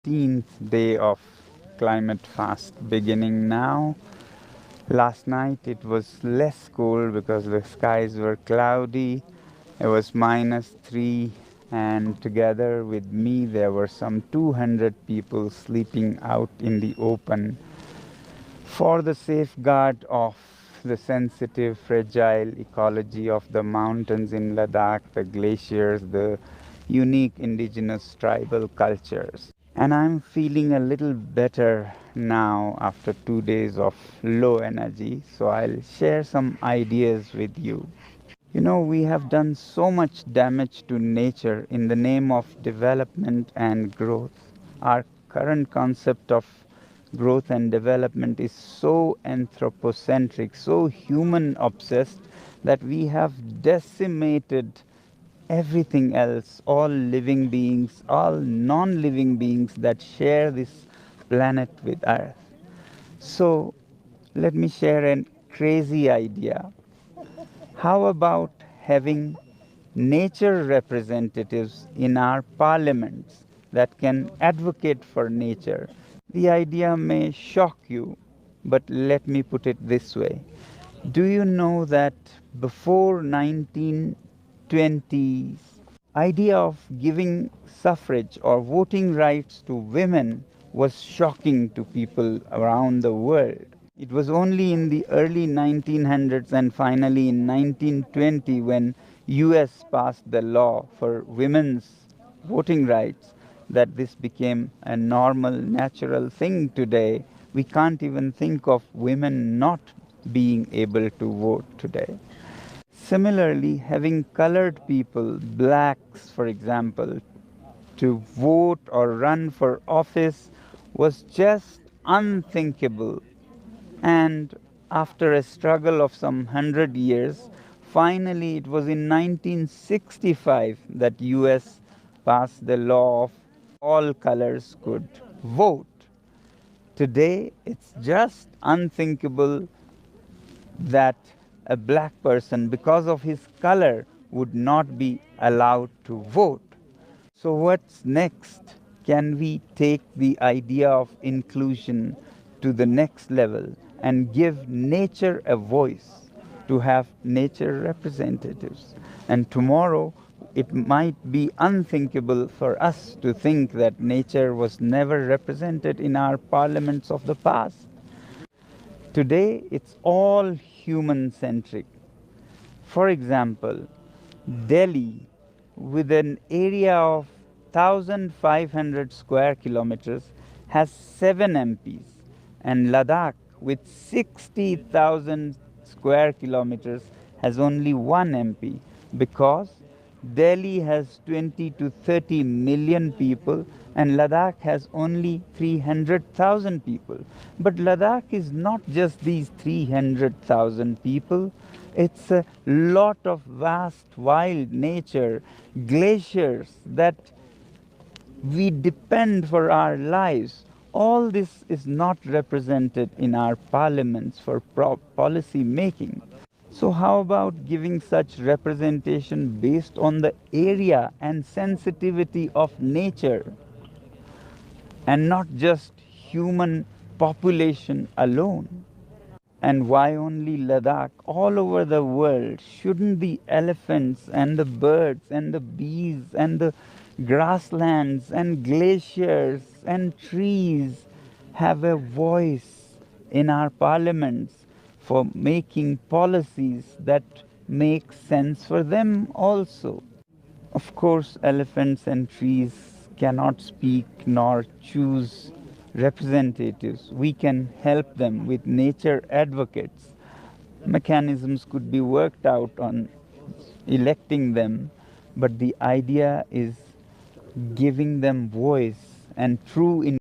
15th day of climate fast beginning now. Last night it was less cold because the skies were cloudy. It was -3, and together with me there were some 200 people sleeping out in the open for the safeguard of the sensitive, fragile ecology of the mountains in Ladakh, the glaciers, the unique indigenous tribal cultures. And I'm feeling a little better now after 2 days of low energy, so I'll share some ideas with you. We have done so much damage to nature in the name of development and growth. Our current concept of growth and development is so anthropocentric, so human obsessed, that we have decimated everything else, all living beings, all non living beings that share this planet with Earth. So, let me share a crazy idea. How about having nature representatives in our parliaments that can advocate for nature? The idea may shock you, but let me put it this way. Do you know that before 1920s, idea of giving suffrage or voting rights to women was shocking to people around the world? It was only in the early 1900s and finally in 1920 when US passed the law for women's voting rights that this became a normal, natural thing today. We can't even think of women not being able to vote today. Similarly, having colored people, blacks for example, to vote or run for office was just unthinkable. And after a struggle of some 100 years, finally it was in 1965 that US passed the law of all colors could vote. Today it's just unthinkable that a black person, because of his color, would not be allowed to vote. So, what's next? Can we take the idea of inclusion to the next level and give nature a voice, to have nature representatives? And tomorrow, it might be unthinkable for us to think that nature was never represented in our parliaments of the past. Today, it's all human centric. For example, Delhi, with an area of 1,500 square kilometers, has 7 MPs, and Ladakh, with 60,000 square kilometers, has only 1 MP, because Delhi has 20 to 30 million people and Ladakh has only 300,000 people. But Ladakh is not just these 300,000 people, it's a lot of vast wild nature, glaciers that we depend for our lives. All this is not represented in our parliaments for policy making. So, how about giving such representation based on the area and sensitivity of nature and not just human population alone? And why only Ladakh? All over the world, shouldn't the elephants and the birds and the bees and the grasslands and glaciers and trees have a voice in our parliaments for making policies that make sense for them also? Of course, elephants and trees cannot speak nor choose representatives. We can help them with nature advocates. Mechanisms could be worked out on electing them, but the idea is giving them voice and true